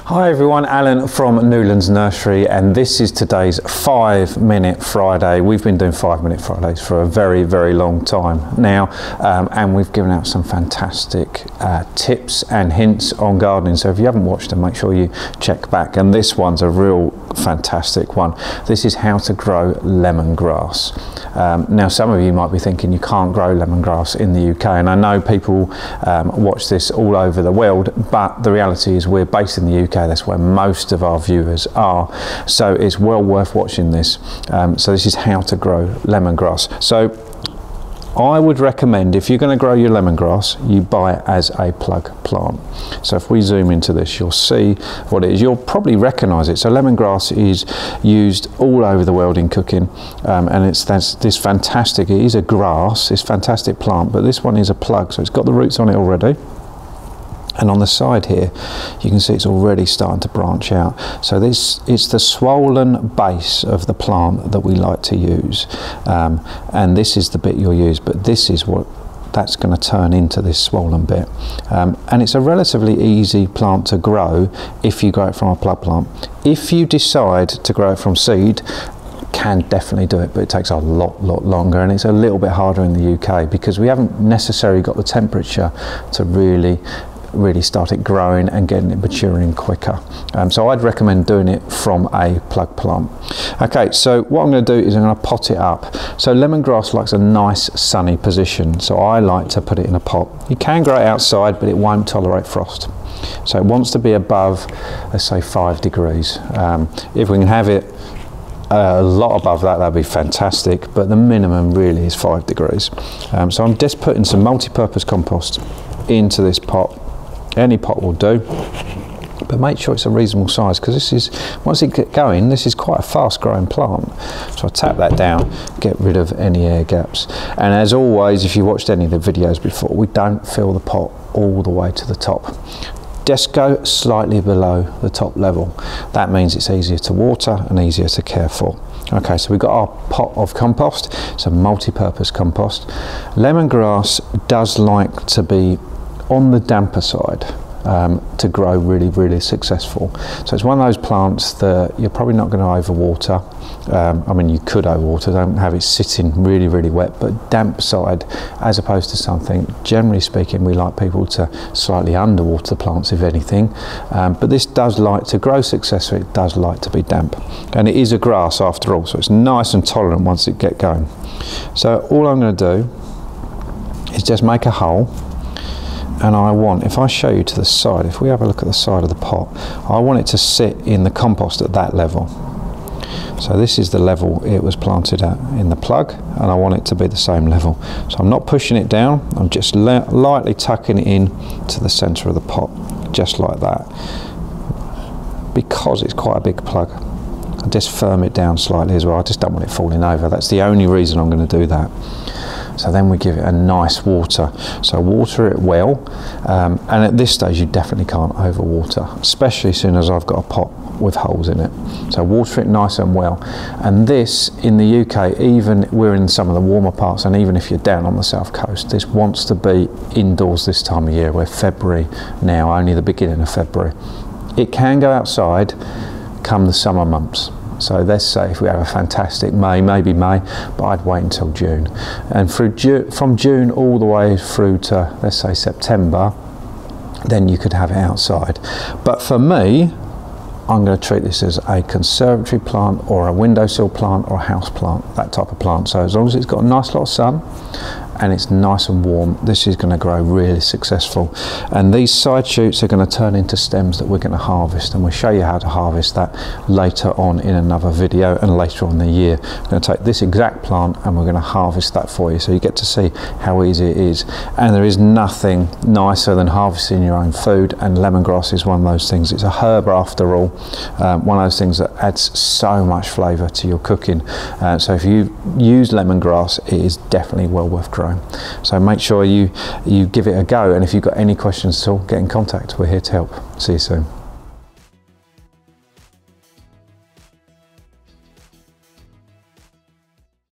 Hi everyone, Alan from Newlands Nursery, and this is today's 5-minute Friday. We've been doing 5-minute Fridays for a very, very long time now, and we've given out some fantastic tips and hints on gardening. So if you haven't watched them, make sure you check back. And this one's a real fantastic one. This is how to grow lemongrass. Now some of you might be thinking you can't grow lemongrass in the UK, and I know people watch this all over the world, but the reality is we're based in the UK. That's where most of our viewers are, so it's well worth watching this. So this is how to grow lemongrass. So I would recommend, if you're going to grow your lemongrass, you buy it as a plug plant. So if we zoom into this, you'll see what it is. You'll probably recognize it. So lemongrass is used all over the world in cooking, and it's this fantastic, it is a grass, it's a fantastic plant, but this one is a plug, so it's got the roots on it already. And on the side here, you can see it's already starting to branch out. So it's the swollen base of the plant that we like to use. And this is the bit you'll use, but this is what that's going to turn into, this swollen bit. And it's a relatively easy plant to grow if you grow it from a plug plant. If you decide to grow it from seed, can definitely do it, but it takes a lot longer, and it's a little bit harder in the UK because we haven't necessarily got the temperature to really start it growing and getting it maturing quicker. So I'd recommend doing it from a plug plant. Okay, so what I'm going to do is I'm going to pot it up. So lemongrass likes a nice sunny position, so I like to put it in a pot. You can grow it outside, but it won't tolerate frost. So it wants to be above, let's say, 5 degrees. If we can have it a lot above that, that'd be fantastic, but the minimum really is 5 degrees. So I'm just putting some multi-purpose compost into this pot. Any pot will do, but make sure it's a reasonable size, because this is, once it gets going, this is quite a fast growing plant. So I tap that down, get rid of any air gaps. And as always, if you watched any of the videos before, we don't fill the pot all the way to the top. Just go slightly below the top level. That means it's easier to water and easier to care for. Okay, so we've got our pot of compost, so multi-purpose compost. Lemongrass does like to be on the damper side to grow really successful. So it's one of those plants that you're probably not going to overwater. I mean, you could overwater, don't have it sitting really wet, but damp side as opposed to something, generally speaking, we like people to slightly underwater plants if anything, but this does like to grow successfully, it does like to be damp, and it is a grass after all, so it's nice and tolerant once it gets going. So all I'm going to do is just make a hole. And I want, if I show you to the side, if we have a look at the side of the pot, I want it to sit in the compost at that level. So this is the level it was planted at in the plug, and I want it to be the same level. So I'm not pushing it down, I'm just lightly tucking it in to the centre of the pot, just like that. Because it's quite a big plug, I just firm it down slightly as well. I just don't want it falling over. That's the only reason I'm going to do that. So then we give it a nice water. So water it well, and at this stage you definitely can't overwater, especially as soon as I've got a pot with holes in it. So water it nice and well. And this, in the UK, even we're in some of the warmer parts, and even if you're down on the south coast, this wants to be indoors this time of year. We're February now, only the beginning of February. It can go outside come the summer months. So let's say if we have a fantastic May, maybe May, but I'd wait until June. And from June all the way through to, let's say, September, then you could have it outside. But for me, I'm going to treat this as a conservatory plant or a windowsill plant or a house plant, that type of plant. So as long as it's got a nice lot of sun and it's nice and warm, this is going to grow really successful. And these side shoots are going to turn into stems that we're going to harvest, and we'll show you how to harvest that later on in another video and later on in the year. We're going to take this exact plant and we're going to harvest that for you, so you get to see how easy it is. And there is nothing nicer than harvesting your own food, and lemongrass is one of those things. It's a herb after all, one of those things that adds so much flavour to your cooking. So if you use lemongrass, it is definitely well worth growing. So make sure you give it a go, and if you've got any questions at all, get in contact. We're here to help. See you soon.